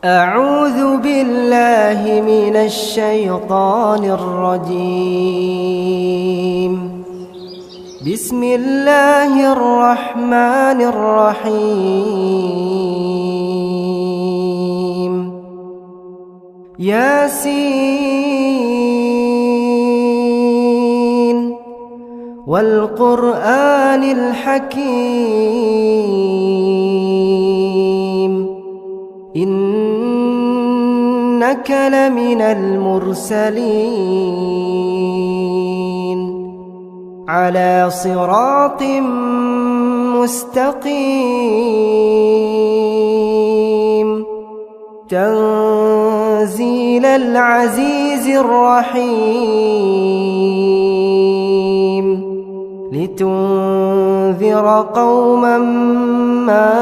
أعوذ بالله من الشيطان الرجيم. بسم الله الرحمن الرحيم. ياسين والقرآن الحكيم إنك لمن المرسلين على صراط مستقيم تنزيل العزيز الرحيم لتنذر قوما ما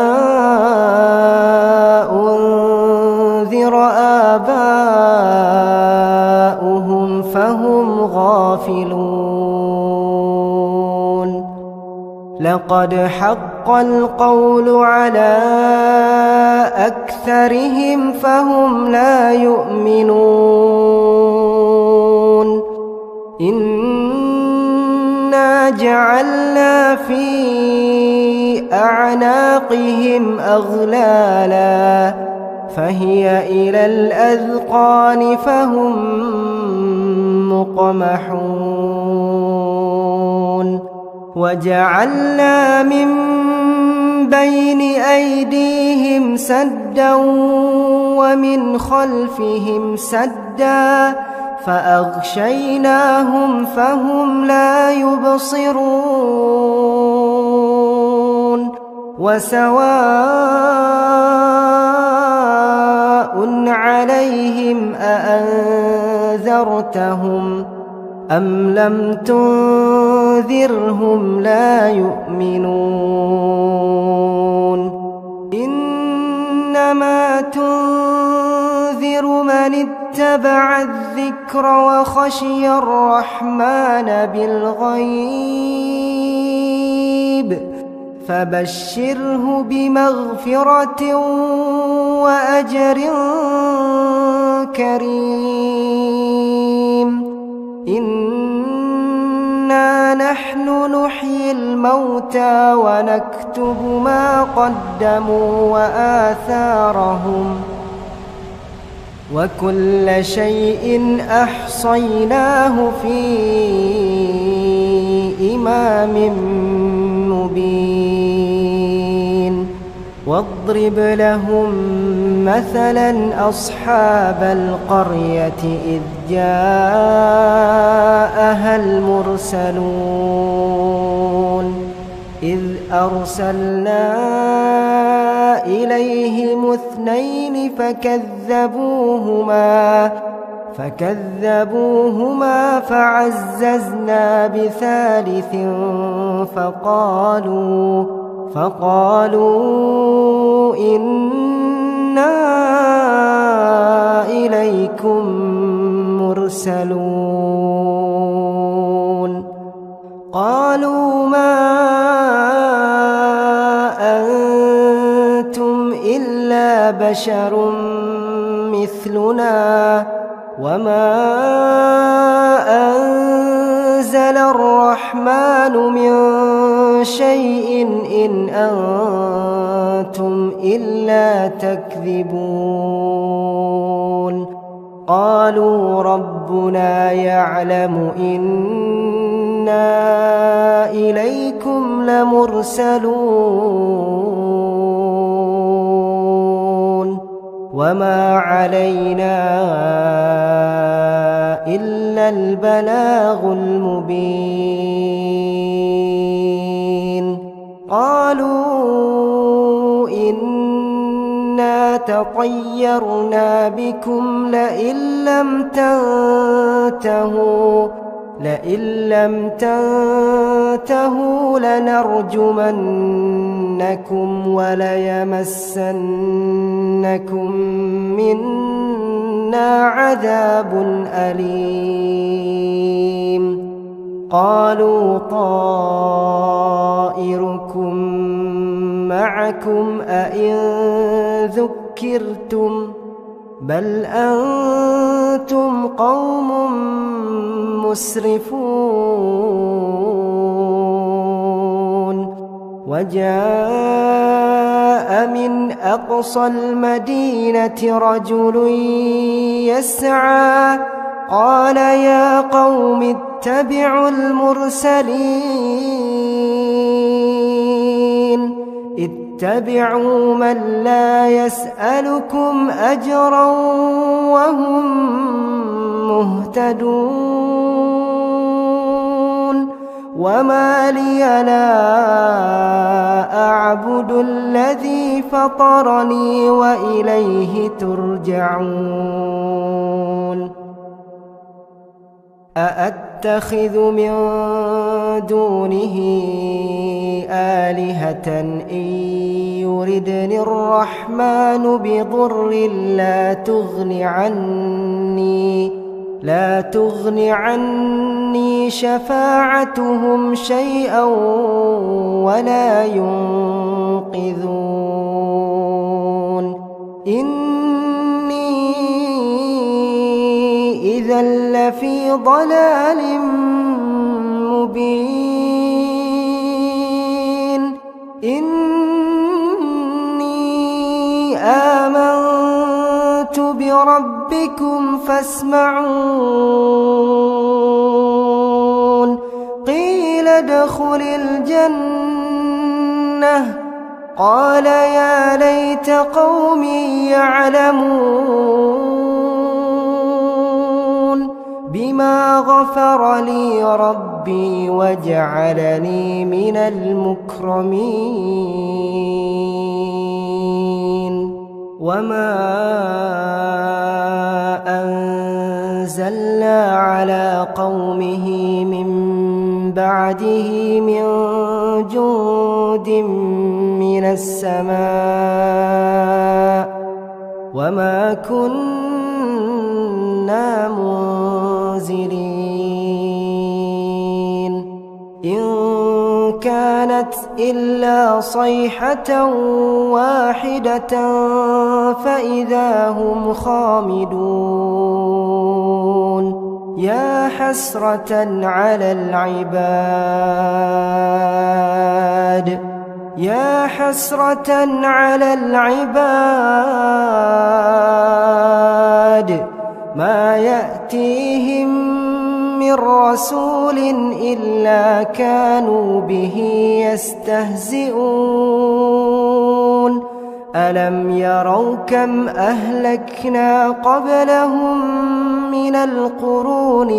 أنذر آباؤهم فهم غافلون. لقد حق القول على أكثرهم فهم لا يؤمنون. إنا جعلنا في أعناقهم أغلالا فهي إلى الأذقان فهم مقمحون. وجعلنا من بين أيديهم سدا ومن خلفهم سدا فأغشيناهم فهم لا يبصرون. وسواء عليهم أأنذرتهم أم لم تنذرهم لا يؤمنون. إنما تنذر من اتبع الذكر وخشي الرحمن بالغيب فبشره بمغفرة وأجر كريم. إنا نحن نحيي الموتى ونكتب ما قدموا وآثارهم وكل شيء أحصيناه في إمام مبين. واضرب لهم مثلا أصحاب القرية إذ جاءها المرسلون إذ أرسلنا إليهم اثنين فكذبوهما فعززنا بثالث فقالوا إنا إليكم مرسلون. قالوا ما أنتم إلا بشر مثلنا وما أنزل الرحمن من شيء إن أنتم إلا تكذبون. قالوا ربنا يعلم إنا إليكم لمرسلون وما علينا إلا البلاغ المبين. قالوا إنا تطيرنا بكم لئن لم تنتهوا لنرجمنكم وليمسنكم منا عذاب أليم. قالوا طائركم معكم أئن ذكرتم بل أنتم قوم مسرفون وجاء من أقصى المدينة رجل يسعى قال يا قوم اتبعوا المرسلين اتبعوا من لا يسألكم أجرا وهم مهتدون وما لي لا أعبد الذي فطرني وإليه ترجعون أأتخذ من دونه آلهة إن يردني الرحمن بضر لا تغن عني شفاعتهم شيئا ولا ينقذون إني إذا لفي ضلال مبين إني آمنت بربكم فاسمعون قيل ادخل الجنة قال يا ليت قومي يعلمون بما غفر لي ربي وجعلني من المكرمين وما أنزلنا على قومه من بعده من جند من السماء وما كنا منزلين إن كانت إلا صيحة واحدة فإذا هم خامدون يا حسرة على العباد ما يأتيهم من رسول إلا كانوا به يستهزئون ألم يروا كم أهلكنا قبلهم من القرون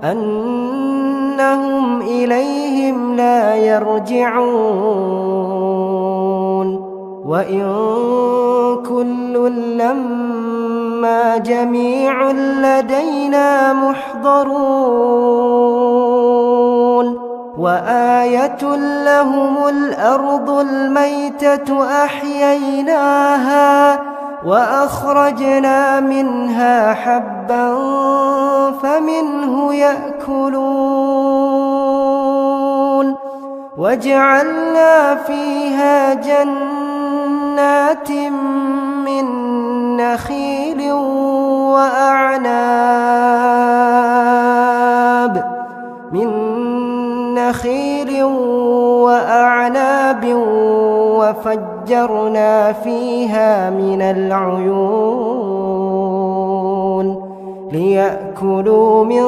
أنهم إليهم لا يرجعون وإن كل لما جميع لدينا محضرون وآية لهم الأرض الميتة أحييناها وأخرجنا منها حبا فمنه يأكلون وجعلنا فيها جنات من نخيل وأعناب وفجرنا فيها من العيون ليأكلوا من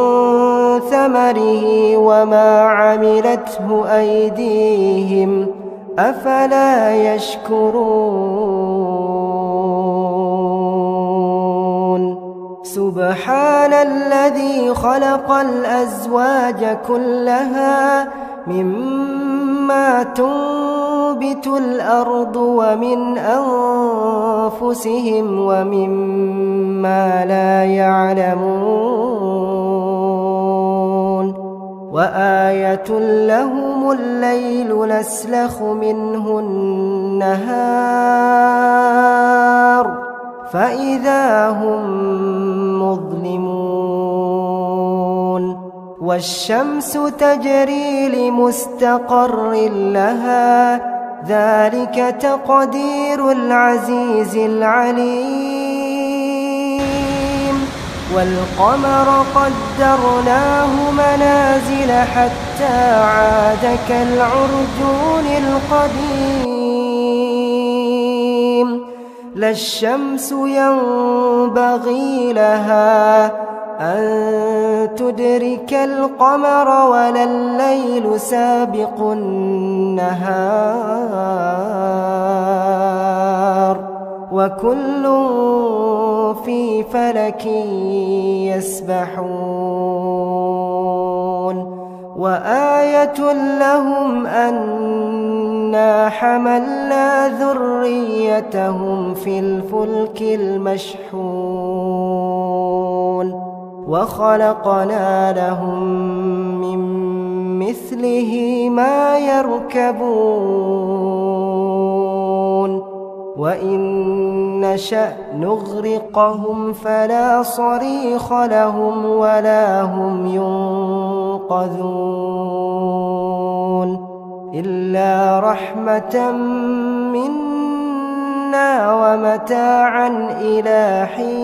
ثمره وما عملته أيديهم أفلا يشكرون سبحان الذي خلق الأزواج كلها مما تنبت الأرض ومن أنفسهم ومما لا يعلمون وآية لهم الليل نسلخ منه النهار فإذا هم مظلمون والشمس تجري لمستقر لها ذلك تقدير العزيز العليم والقمر قدرناه منازل حتى عاد كالعرجون القديم لا الشمس ينبغي لها أن تدرك القمر ولا الليل سابق النهار وكل في فلك يسبحون وآية لهم أنا حملنا ذريتهم في الفلك المشحون وخلقنا لهم من مثله ما يركبون وإن نشأ نغرقهم فلا صريخ لهم ولا هم ينقذون إلا رحمة منا ومتاعا إلى حين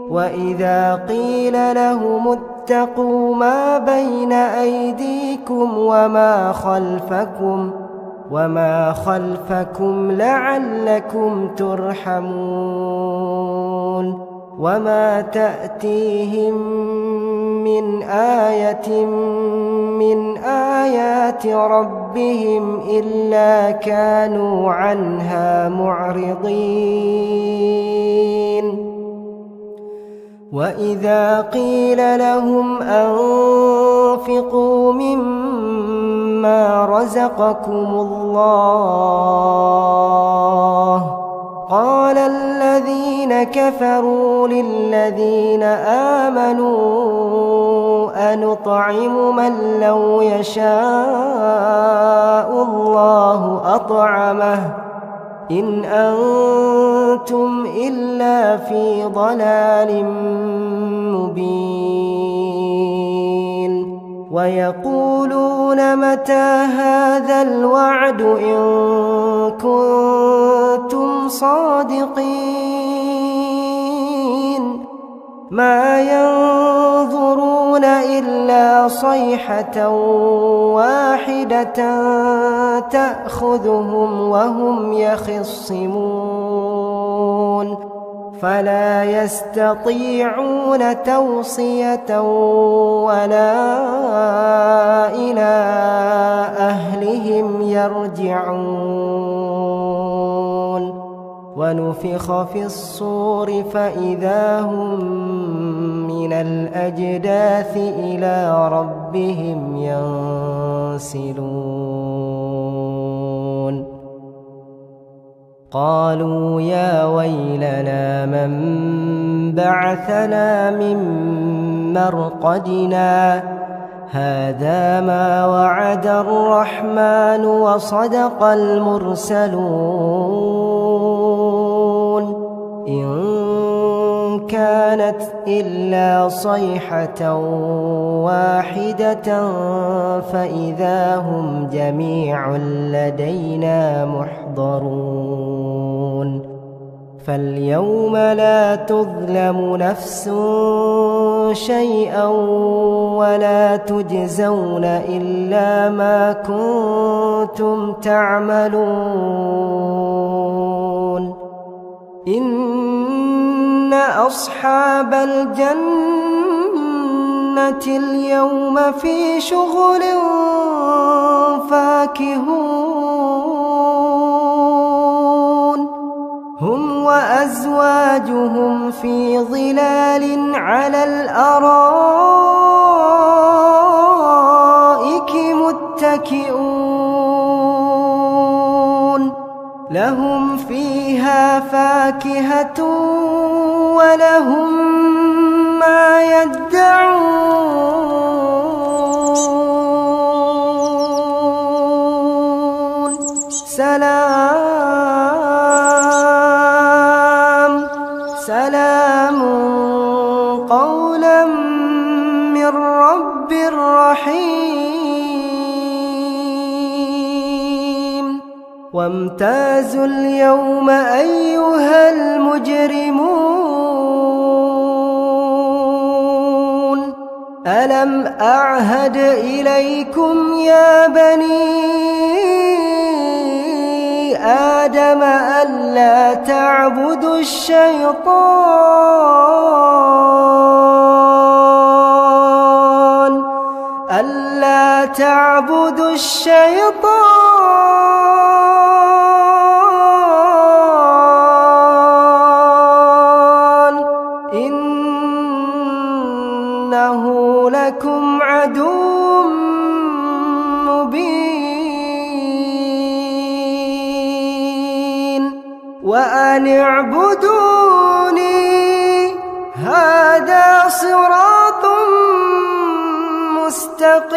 وإذا قيل لهم اتقوا ما بين أيديكم وما خلفكم لعلكم ترحمون وما تأتيهم من آية من آيات ربهم إلا كانوا عنها معرضين وإذا قيل لهم أنفقوا مما رزقكم الله قال الذين كفروا للذين آمنوا أنطعم من لو يشاء الله أطعمه إن أنتم إلا في ضلال مبين ويقولون متى هذا الوعد إن كنتم صادقين ما ينظرون إلا صيحة واحدة تأخذهم وهم يخصمون فلا يستطيعون توصية ولا إلى أهلهم يرجعون ونفخ في الصور فإذا هم من الأجداث إلى ربهم ينسلون قالوا يا ويلنا من بعثنا من مرقدنا هذا ما وعد الرحمن وصدق المرسلون إن كانت إلا صيحة واحدة فإذا هم جميع لدينا محضرون فاليوم لا تظلم نفس شيئا ولا تجزون إلا ما كنتم تعملون إن أصحاب الجنة اليوم في شغل فاكهون هم وأزواجهم في ظلال على الأرائك متكئون لهم فيها فاكهة ولهم ما يدعون سلام قولا من رب رحيم وامتازوا اليوم أيها المجرمون ألم أعهد إليكم يا بني آدم ألا تعبدوا الشيطان إنه لكم عدو مبين وأن اعبدوني هذا صراط مستقيم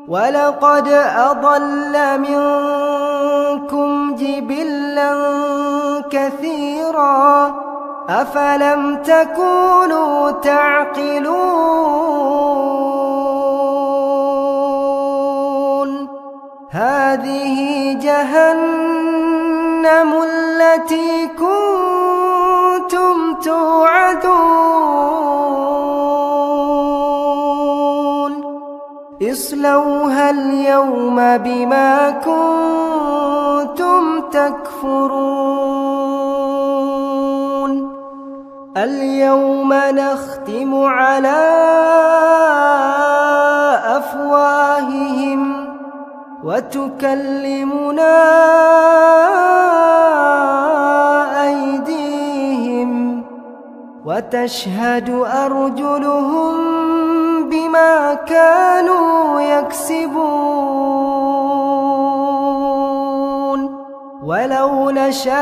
ولقد أضل منكم جبلا كثيرا أفلم تكونوا تعقلون هذه جهنم التي كنتم توعدون اصلوها اليوم بما كنتم تكفرون اليوم نختم على أفواههم وتكلمنا أيديهم وتشهد أرجلهم بما كانوا يكسبون ولو نشاء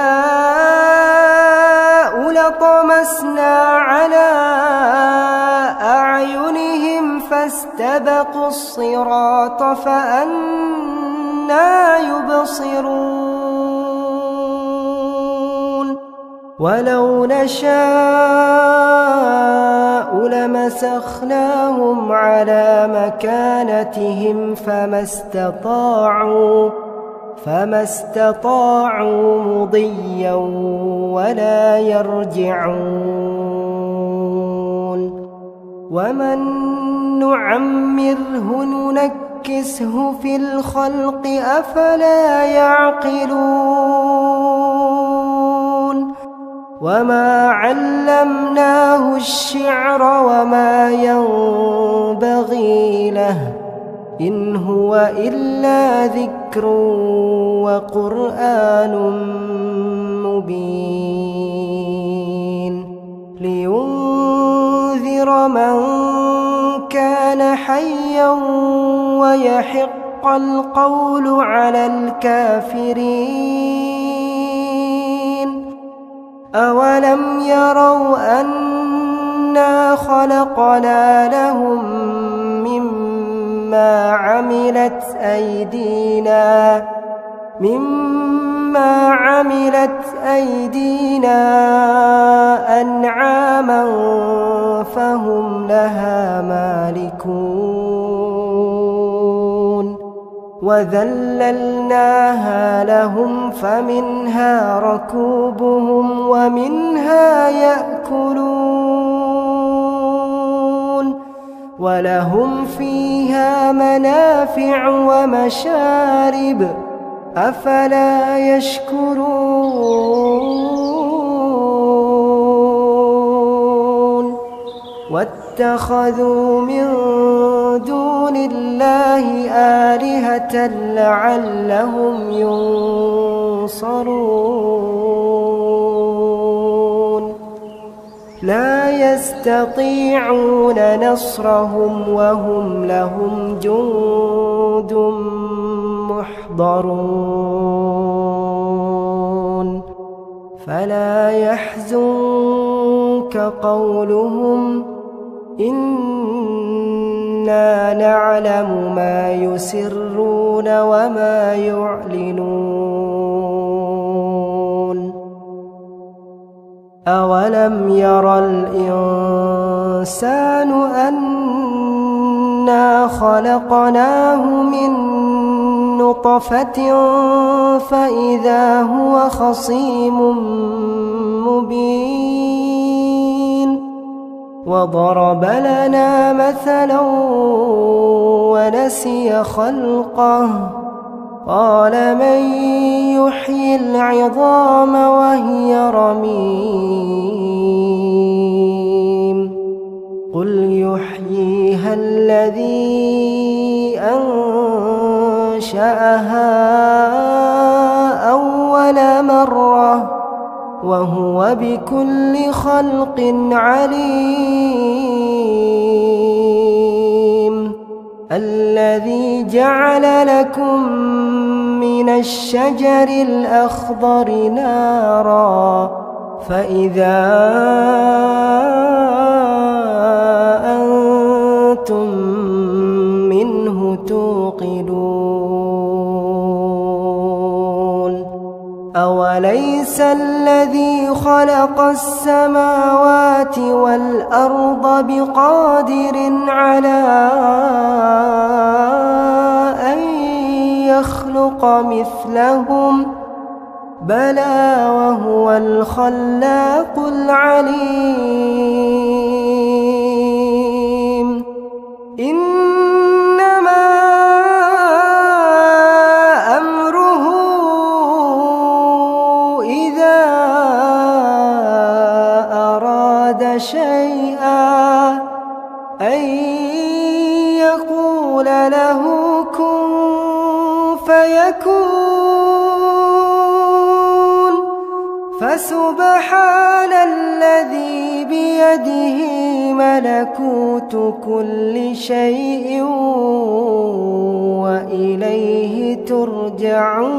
لطمسنا على أعينهم فاستبقوا الصراط فأنى يبصرون ولو نشاء لمسخناهم على مكانتهم فما استطاعوا مضيا ولا يرجعون ومن نعمره ننكسه في الخلق أفلا يعقلون وما علمناه الشعر وما ينبغي له إن هو إلا ذكر وقرآن مبين لينذر من كان حيا ويحق القول على الكافرين أولم يروا أنا خلقنا لهم مما عملت أيدينا أنعاما فهم لها مالكون وذللناها لهم فمنها ركوبهم ومنها يأكلون ولهم فيها منافع ومشارب أفلا يشكرون واتخذوا من دون الله آلهة لعلهم ينصرون لا يستطيعون نصرهم وهم لهم جند محضرون فلا يحزنك قولهم إنا نعلم ما يسرون وما يعلنون أولم ير الإنسان أنا إنا خلقناه من نطفة فإذا هو خصيم مبين وضرب لنا مثلا ونسي خلقه قال من يحيي العظام وهي رميم قل يحييها الذي أنشأها أول مرة وهو بكل خلق عليم الذي جعل لكم من الشجر الأخضر نارا فإذا أنتم منه توقدون أوليس الذي خلق السماوات والأرض بقادر على أن يخلق مثلهم بلى وهو الخلاق العليم إنما أمره إذا أراد شيئا أن يقول له كن فيكون فسبحان الذي بيده ملكوت كل شيء وإليه ترجعون.